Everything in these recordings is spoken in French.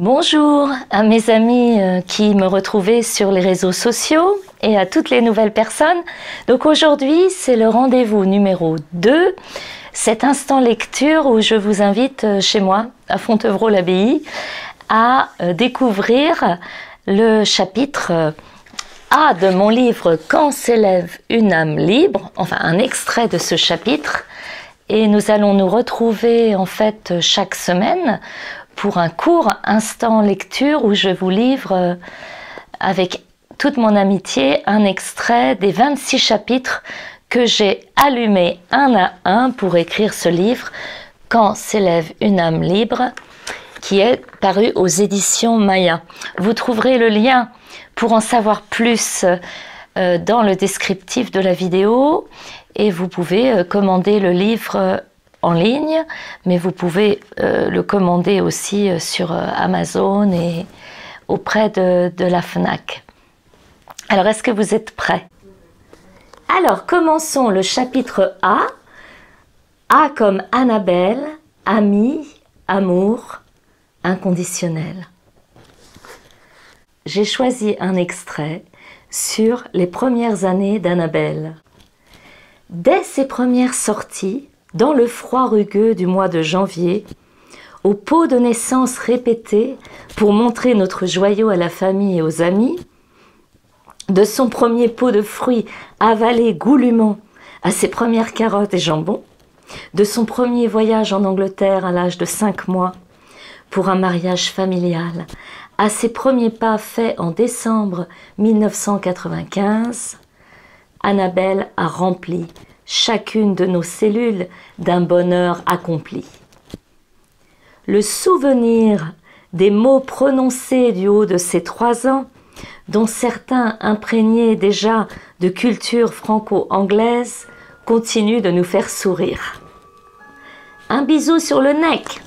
Bonjour à mes amis qui me retrouvaient sur les réseaux sociaux et à toutes les nouvelles personnes. Donc aujourd'hui, c'est le rendez-vous numéro 2, cet instant lecture où je vous invite chez moi, à Fontevraud-l'Abbaye, à découvrir le chapitre A de mon livre « Quand s'élève une âme libre », enfin un extrait de ce chapitre. Et nous allons nous retrouver en fait chaque semaine pour un court instant lecture où je vous livre avec toute mon amitié un extrait des 26 chapitres que j'ai allumés un à un pour écrire ce livre « Quand s'élève une âme libre » qui est paru aux éditions Maya. Vous trouverez le lien pour en savoir plus dans le descriptif de la vidéo et vous pouvez commander le livre en ligne, mais vous pouvez le commander aussi sur Amazon et auprès de la FNAC. Alors, est-ce que vous êtes prêts? Alors, commençons le chapitre A. A comme Annabelle, amie, amour, inconditionnel. J'ai choisi un extrait sur les premières années d'Annabelle. Dès ses premières sorties, dans le froid rugueux du mois de janvier, aux pots de naissance répétés pour montrer notre joyau à la famille et aux amis, de son premier pot de fruits avalé goulûment à ses premières carottes et jambons, de son premier voyage en Angleterre à l'âge de 5 mois pour un mariage familial, à ses premiers pas faits en décembre 1995, Annabelle a rempli chacune de nos cellules d'un bonheur accompli. Le souvenir des mots prononcés du haut de ses 3 ans, dont certains imprégnés déjà de culture franco-anglaise, continue de nous faire sourire. Un bisou sur le neck,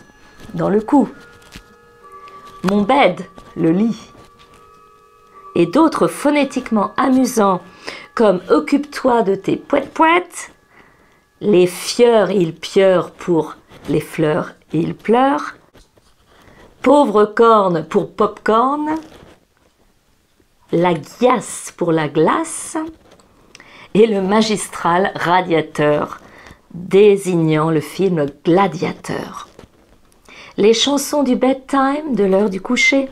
dans le cou. Mon bed, le lit. Et d'autres phonétiquement amusants comme « Occupe-toi de tes pouettes-pouettes », les fieurs ils pieurent pour les fleurs ils pleurent, pauvre corne pour popcorn, la glace pour la glace, et le magistral radiateur désignant le film Gladiateur. Les chansons du bedtime, de l'heure du coucher,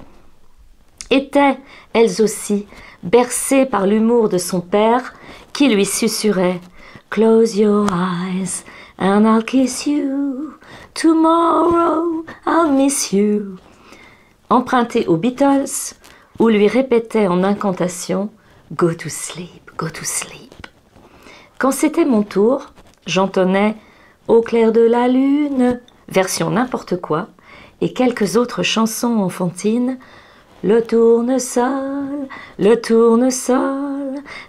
étaient, elles aussi, bercées par l'humour de son père qui lui susurrait « Close your eyes and I'll kiss you, tomorrow I'll miss you » emprunté aux Beatles ou lui répétait en incantation « Go to sleep, go to sleep ». Quand c'était mon tour, j'entonnais « Au clair de la lune » version n'importe quoi, et quelques autres chansons enfantines. Le tournesol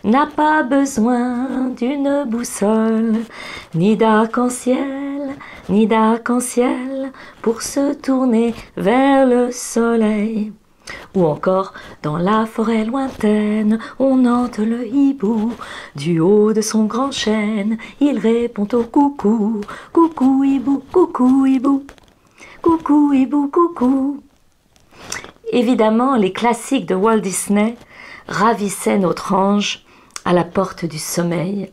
n'a pas besoin d'une boussole, ni d'arc-en-ciel pour se tourner vers le soleil. Ou encore, dans la forêt lointaine, on hante le hibou. Du haut de son grand chêne, il répond au coucou. Coucou hibou, coucou hibou. Coucou hibou, coucou. Évidemment, les classiques de Walt Disney ravissaient notre ange à la porte du sommeil.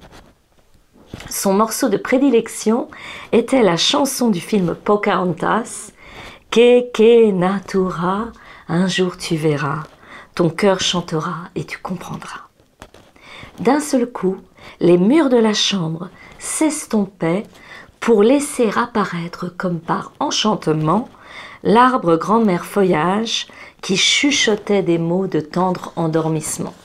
Son morceau de prédilection était la chanson du film Pocahontas, « Que natura ». Un jour tu verras, ton cœur chantera et tu comprendras. D'un seul coup, les murs de la chambre s'estompaient pour laisser apparaître comme par enchantement l'arbre grand-mère feuillage qui chuchotait des mots de tendre endormissement.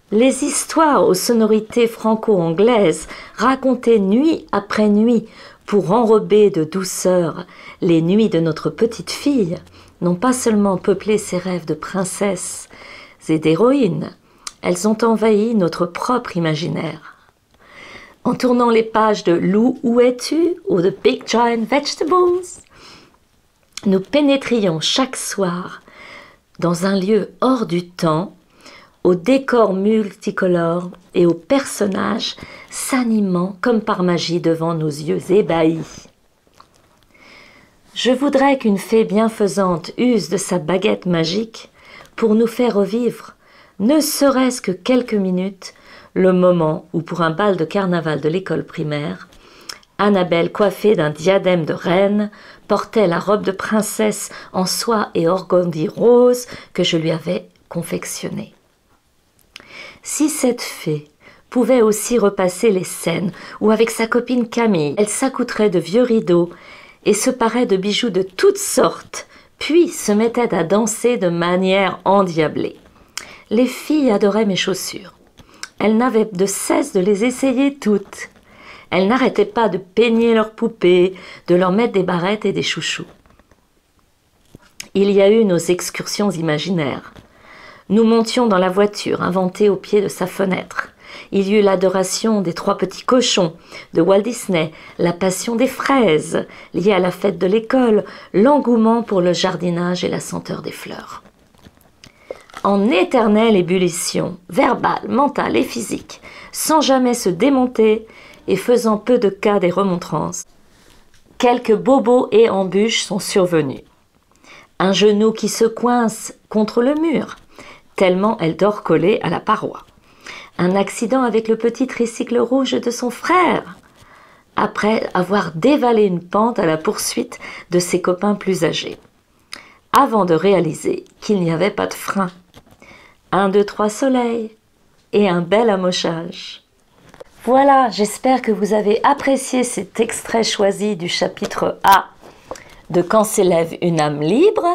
Les histoires aux sonorités franco-anglaises racontées nuit après nuit pour enrober de douceur les nuits de notre petite fille, n'ont pas seulement peuplé ses rêves de princesse et d'héroïne, elles ont envahi notre propre imaginaire. En tournant les pages de « Lou, où es-tu » ou de « Big Giant Vegetables », nous pénétrions chaque soir dans un lieu hors du temps, aux décors multicolores et aux personnages s'animant comme par magie devant nos yeux ébahis. Je voudrais qu'une fée bienfaisante use de sa baguette magique pour nous faire revivre, ne serait-ce que quelques minutes, le moment où, pour un bal de carnaval de l'école primaire, Annabelle, coiffée d'un diadème de reine, portait la robe de princesse en soie et organdie rose que je lui avais confectionnée. Si cette fée pouvait aussi repasser les scènes où, avec sa copine Camille, elle s'accoutrait de vieux rideaux et se parait de bijoux de toutes sortes, puis se mettait à danser de manière endiablée. Les filles adoraient mes chaussures. Elles n'avaient de cesse de les essayer toutes. Elles n'arrêtaient pas de peigner leurs poupées, de leur mettre des barrettes et des chouchous. Il y a eu nos excursions imaginaires. Nous montions dans la voiture, inventée au pied de sa fenêtre. Il y eut l'adoration des 3 petits cochons de Walt Disney, la passion des fraises liée à la fête de l'école, l'engouement pour le jardinage et la senteur des fleurs. En éternelle ébullition, verbale, mentale et physique, sans jamais se démonter et faisant peu de cas des remontrances, quelques bobos et embûches sont survenus. Un genou qui se coince contre le mur, tellement elle dort collée à la paroi. Un accident avec le petit tricycle rouge de son frère, après avoir dévalé une pente à la poursuite de ses copains plus âgés, avant de réaliser qu'il n'y avait pas de frein. 1, 2, 3 soleils et un bel amochage. Voilà, j'espère que vous avez apprécié cet extrait choisi du chapitre A de Quand s'élève une âme libre.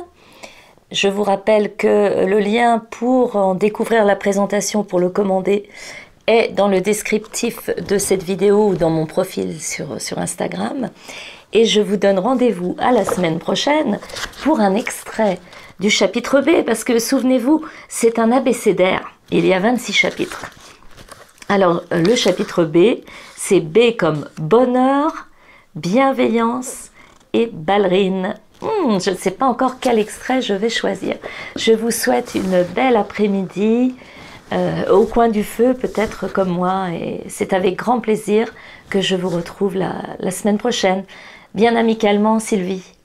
Je vous rappelle que le lien pour en découvrir la présentation, pour le commander, est dans le descriptif de cette vidéo ou dans mon profil sur Instagram. Et je vous donne rendez-vous à la semaine prochaine pour un extrait du chapitre B, parce que souvenez-vous, c'est un abécédaire. Il y a 26 chapitres. Alors, le chapitre B, c'est B comme bonheur, bienveillance et ballerine. Je ne sais pas encore quel extrait je vais choisir. Je vous souhaite une belle après-midi au coin du feu, peut-être comme moi. Et c'est avec grand plaisir que je vous retrouve la semaine prochaine. Bien amicalement, Sylvie.